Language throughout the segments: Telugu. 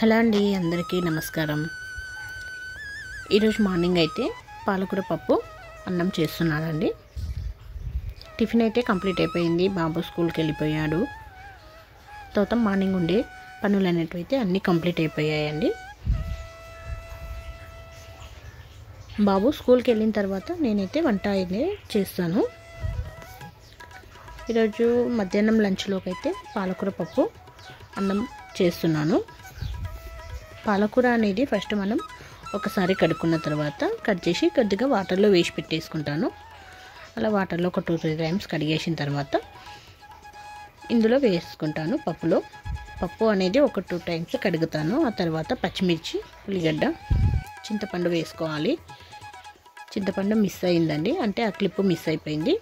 హలో అండి, అందరికీ నమస్కారం. ఈరోజు మార్నింగ్ అయితే పాలకూర పప్పు అన్నం చేస్తున్నానండి. టిఫిన్ అయితే కంప్లీట్ అయిపోయింది. బాబు స్కూల్కి వెళ్ళిపోయాడు. తర్వాత మార్నింగ్ ఉండే పనులు అనేటివైతే అన్నీ కంప్లీట్ అయిపోయాయండి. బాబు స్కూల్కి వెళ్ళిన తర్వాత నేనైతే వంట అయితే చేస్తాను. ఈరోజు మధ్యాహ్నం లంచ్లోకి అయితే పాలకూర పప్పు అన్నం చేస్తున్నాను. పాలకూర అనేది ఫస్ట్ మనం ఒకసారి కడుక్కున్న తర్వాత కట్ చేసి కొద్దిగా వాటర్లో వేసి పెట్టేసుకుంటాను. అలా వాటర్లో ఒక 2-3 టైమ్స్ కడిగేసిన తర్వాత ఇందులో వేసుకుంటాను. పప్పు అనేది ఒక 2 టైమ్స్ కడుగుతాను. ఆ తర్వాత పచ్చిమిర్చి, ఉల్లిగడ్డ, చింతపండు వేసుకోవాలి. చింతపండు మిస్ అయిందండి, అంటే ఆ క్లిప్ మిస్ అయిపోయింది.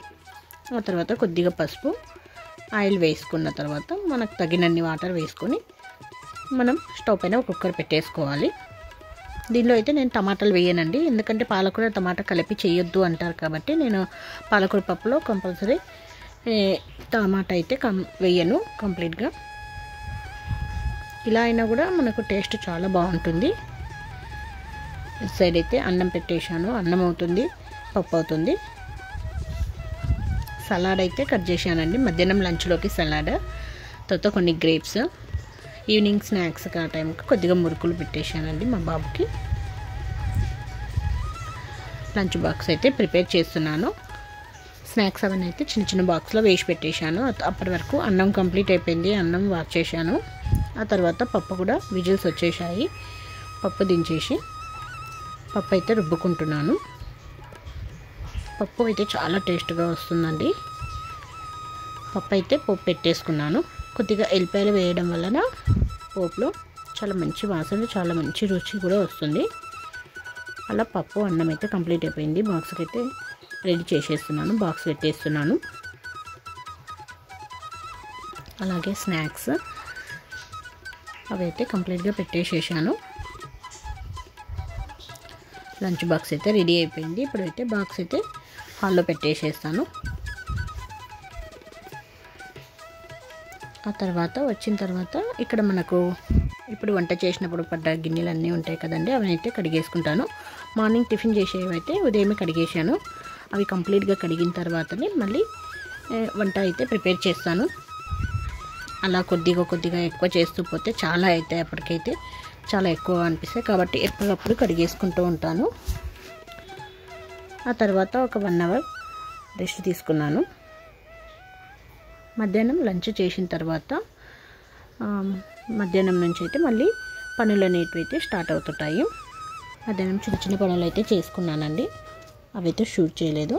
ఆ తర్వాత కొద్దిగా పసుపు, ఆయిల్ వేసుకున్న తర్వాత మనకు తగినన్ని వాటర్ వేసుకొని మనం స్టవ్ పైన కుక్కర్ పెట్టేసుకోవాలి. దీనిలో అయితే నేను టమాటాలు వేయనండి, ఎందుకంటే పాలకూర టమాటా కలిపి చేయొద్దు అంటారు కాబట్టి నేను పాలకూర పప్పులో కంపల్సరీ టమాటా అయితే వేయను కంప్లీట్గా. ఇలా అయినా కూడా మనకు టేస్ట్ చాలా బాగుంటుంది. ఇటు సైడ్ అయితే అన్నం పెట్టేశాను. అన్నం అవుతుంది, పప్పు అవుతుంది. సలాడ్ అయితే కట్ చేశానండి, మధ్యాహ్నం లంచ్లోకి సలాడ్. తర్వాత కొన్ని గ్రేప్స్, ఈవినింగ్ స్నాక్స్ ఆ టైంకి కొద్దిగా మురుకులు పెట్టేశానండి మా బాబుకి. లంచ్ బాక్స్ అయితే ప్రిపేర్ చేస్తున్నాను. స్నాక్స్ అవన్నీ అయితే చిన్న చిన్న బాక్స్లో వేసి పెట్టేశాను. అప్పటి వరకు అన్నం కంప్లీట్ అయిపోయింది. అన్నం వాష్ చేశాను. ఆ తర్వాత పప్పు కూడా విజిల్స్ వచ్చేసాయి. పప్పు దించేసి పప్పు అయితే రుబ్బుకుంటున్నాను. పప్పు అయితే చాలా టేస్ట్గా వస్తుందండి. పప్పు అయితే పోపు పెట్టేసుకున్నాను. కొద్దిగా ఎల్లిపాయలు వేయడం వలన పోపులో చాలా మంచి వాసన, చాలా మంచి రుచి కూడా వస్తుంది. అలా పప్పు అన్నం అయితే కంప్లీట్ అయిపోయింది. బాక్స్కి అయితే రెడీ చేసేస్తున్నాను, బాక్స్ పెట్టేస్తున్నాను. అలాగే స్నాక్స్ అవి అయితే కంప్లీట్గా పెట్టేసేసాను. లంచ్ బాక్స్ అయితే రెడీ అయిపోయింది. ఇప్పుడైతే బాక్స్ అయితే హాల్లో పెట్టేసేస్తాను. ఆ తర్వాత వచ్చిన తర్వాత ఇక్కడ మనకు ఇప్పుడు వంట చేసినప్పుడు పడ్డ గిన్నెలు అన్నీ ఉంటాయి కదండి, అవి అయితే కడిగేసుకుంటాను. మార్నింగ్ టిఫిన్ చేసేవైతే ఉదయమే కడిగేసాను. అవి కంప్లీట్గా కడిగిన తర్వాతనే మళ్ళీ వంట అయితే ప్రిపేర్ చేస్తాను. అలా కొద్దిగా ఎక్కువ చేస్తూ పోతే చాలా అవుతాయి, అప్పటికైతే చాలా ఎక్కువ అనిపిస్తాయి కాబట్టి ఎప్పటికప్పుడు కడిగేసుకుంటూ ఉంటాను. ఆ తర్వాత ఒక 1 అవర్ రెస్ట్ తీసుకున్నాను. మధ్యాహ్నం లంచ్ చేసిన తర్వాత మధ్యాహ్నం నుంచి అయితే మళ్ళీ పనులు అనేటివి అయితే స్టార్ట్ అవుతుంటాయి. మధ్యాహ్నం చిన్న చిన్న పనులు అయితే చేసుకున్నానండి, అవైతే షూట్ చేయలేదు.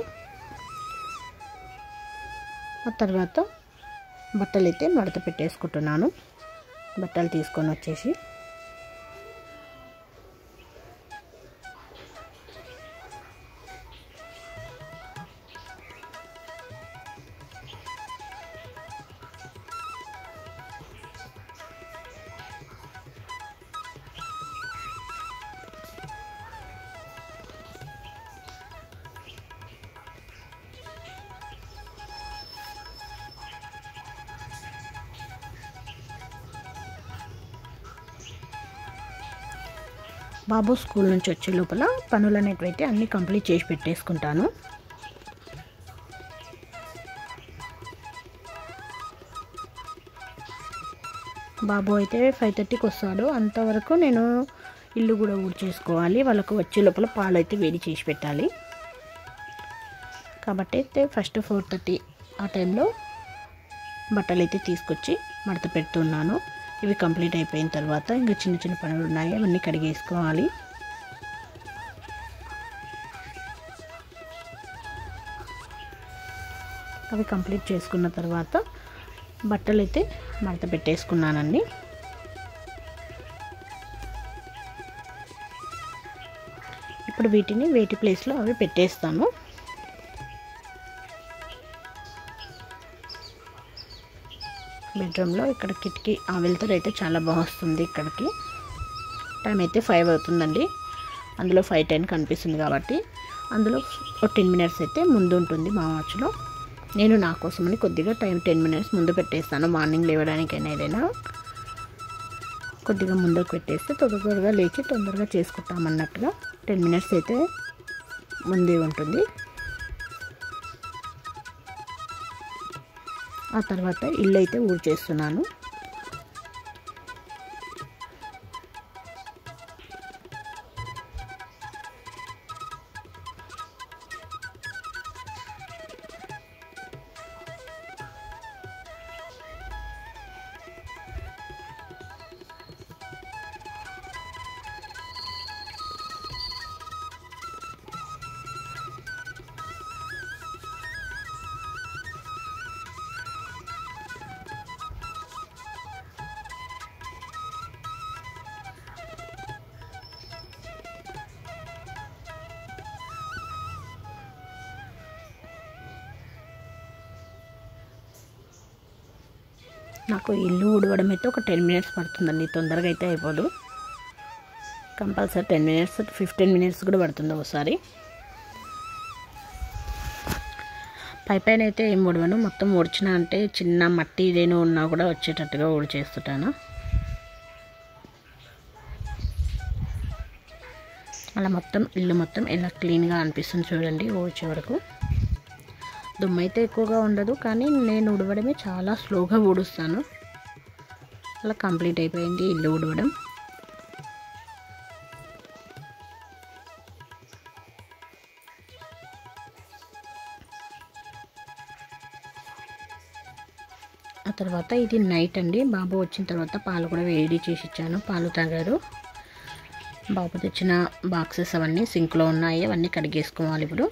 ఆ తర్వాత బట్టలు అయితే మడత పెట్టేసుకుంటున్నాను. బట్టలు తీసుకొని వచ్చేసి బాబు స్కూల్ నుంచి వచ్చే లోపల పనులు అనేటివైతే అన్నీ కంప్లీట్ చేసి పెట్టేసుకుంటాను. బాబు అయితే 5:30కి వస్తాడు. అంతవరకు నేను ఇల్లు కూడా ఊడ్చేసుకోవాలి. వాళ్ళకు వచ్చే లోపల పాలు అయితే వేడి చేసి పెట్టాలి కాబట్టి అయితే ఫస్ట్ 4:30 ఆ టైంలో బట్టలు అయితే తీసుకొచ్చి మడత పెడుతున్నాను. ఇవి కంప్లీట్ అయిపోయిన తర్వాత ఇంకా చిన్న చిన్న పనులు ఉన్నాయి, అవన్నీ కడిగేసుకోవాలి. అవి కంప్లీట్ చేసుకున్న తర్వాత బట్టలు అయితే మడత పెట్టేసుకున్నానండి. ఇప్పుడు వీటిని వేటి ప్లేస్లో అవి పెట్టేస్తాను. బెడ్రూమ్లో ఇక్కడ కిటికీ ఆ వెలుతురు అయితే చాలా బాగా వస్తుంది. ఇక్కడికి టైం అయితే 5 అవుతుందండి. అందులో 5:10 కనిపిస్తుంది కాబట్టి అందులో ఒక 10 మినిట్స్ అయితే ముందు ఉంటుంది మా వాచ్లో. నేను నా కోసమని కొద్దిగా టైం 10 మినిట్స్ ముందు పెట్టేస్తాను, మార్నింగ్ లేవడానికైనా ఏదైనా. కొద్దిగా ముందుకు పెట్టేస్తే త్వరగా లేచి తొందరగా చేసుకుంటామన్నట్టుగా 10 మినిట్స్ అయితే ముందే ఉంటుంది. ఆ తర్వాత ఇల్లు అయితే ఊడ్చేస్తున్నాను. నాకు ఇల్లు ఊడవడం అయితే ఒక 10 మినిట్స్ పడుతుందండి. తొందరగా అయితే అయిపోదు. కంపల్సరీ 10 మినిట్స్ 15 మినిట్స్ కూడా పడుతుంది ఒకసారి. పైన అయితే ఏం ఊడవను. మొత్తం ఊడ్చినా అంటే చిన్న మట్టి ఇదేనో ఉన్నా కూడా వచ్చేటట్టుగా ఊడ్చేస్తుంటాను. అలా మొత్తం ఇల్లు మొత్తం ఎలా క్లీన్గా అనిపిస్తుంది చూడండి ఊడ్చే వరకు. దుమ్ము అయితే ఎక్కువగా ఉండదు, కానీ నేను ఊడవడమే చాలా స్లోగా ఊడుస్తాను. అలా కంప్లీట్ అయిపోయింది ఇల్లు ఊడవడం. ఆ తర్వాత ఇది నైట్ అండి. బాబు వచ్చిన తర్వాత పాలు కూడా వేడి చేసి ఇచ్చాను. పాలు తాగారు. బాబు తెచ్చిన బాక్సెస్ అవన్నీ సింక్లో ఉన్నాయి. అవన్నీ కడిగేసుకోవాలి ఇప్పుడు.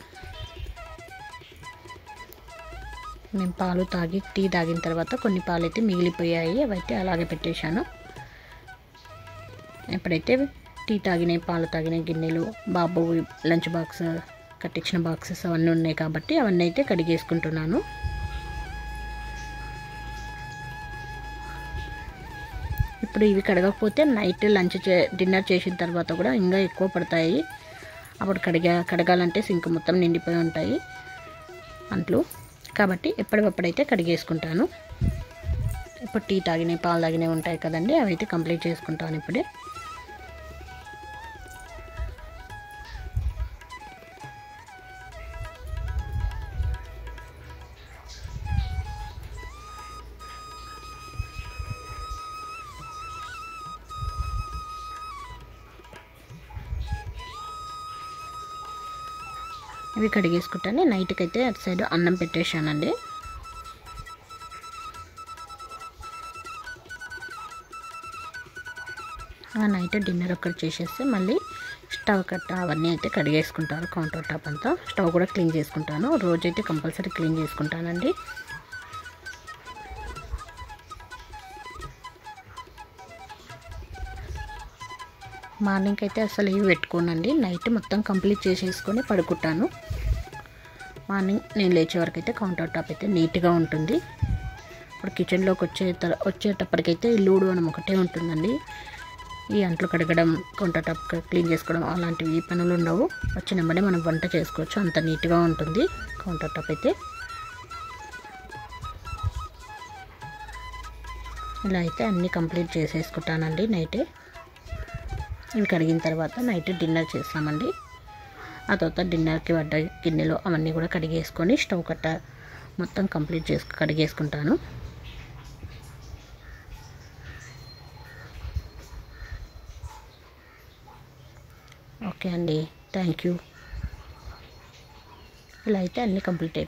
నేను పాలు తాగి టీ తాగిన తర్వాత కొన్ని పాలు అయితే మిగిలిపోయాయి. అవైతే అలాగే పెట్టేశాను. ఎప్పుడైతే టీ తాగినాయి, పాలు తాగిన గిన్నెలు, బాబు లంచ్ బాక్స్ కట్టించిన బాక్సెస్ అవన్నీ ఉన్నాయి కాబట్టి అవన్నీ అయితే కడిగేసుకుంటున్నాను. ఇప్పుడు ఇవి కడగకపోతే నైట్ డిన్నర్ చేసిన తర్వాత కూడా ఇంకా ఎక్కువ పడతాయి. అప్పుడు కడగాలంటే సింక్ మొత్తం నిండిపోయి ఉంటాయి అంట్లు. కాబట్టి ఎప్పటికప్పుడైతే కడిగేసుకుంటాను. ఇప్పుడు టీ తాగినాయి, పాలు తాగినవి ఉంటాయి కదండి, అవి అయితే కంప్లీట్ చేసుకుంటాను ఇప్పుడే. ఇవి కడిగేసుకుంటాను. నైట్కి అయితే అటు సైడ్ అన్నం పెట్టేశానండి. నైట్ డిన్నర్ ఒక్కటి చేసేస్తే మళ్ళీ స్టవ్ కట్ట అవన్నీ అయితే కడిగేసుకుంటాను. కౌంటర్ టాప్ అంతా స్టవ్ కూడా క్లీన్ చేసుకుంటాను. రోజైతే కంపల్సరీ క్లీన్ చేసుకుంటానండి. మార్నింగ్ అయితే అసలు ఇవి పెట్టుకోనండి. నైట్ మొత్తం కంప్లీట్ చేసేసుకొని పడుకుంటాను. మార్నింగ్ నేను లేచే వరకు అయితే కౌంటర్ టాప్ అయితే నీట్గా ఉంటుంది. ఇప్పుడు కిచెన్లోకి వచ్చేటప్పటికైతే ఇల్లు ఊడవడం ఒకటే ఉంటుందండి. ఈ అంట్లు కడగడం, కౌంటర్ టాప్ క్లీన్ చేసుకోవడం అలాంటివి పనులు ఉండవు. వచ్చినప్పుడే మనం వంట చేసుకోవచ్చు. అంత నీట్గా ఉంటుంది కౌంటర్ టాప్ అయితే. ఇలా అయితే అన్నీ కంప్లీట్ చేసేసుకుంటానండి నైటే. ఇవి కడిగిన తర్వాత నైట్ డిన్నర్ చేస్తామండి. ఆ తర్వాత డిన్నర్కి పడ్డ గిన్నెలు అవన్నీ కూడా కడిగేసుకొని స్టవ్ కట్ట మొత్తం కంప్లీట్ కడిగేసుకుంటాను. ఓకే అండి, థ్యాంక్ యూ. ఇలా అయితే అన్నీ కంప్లీట్ అయిపోయి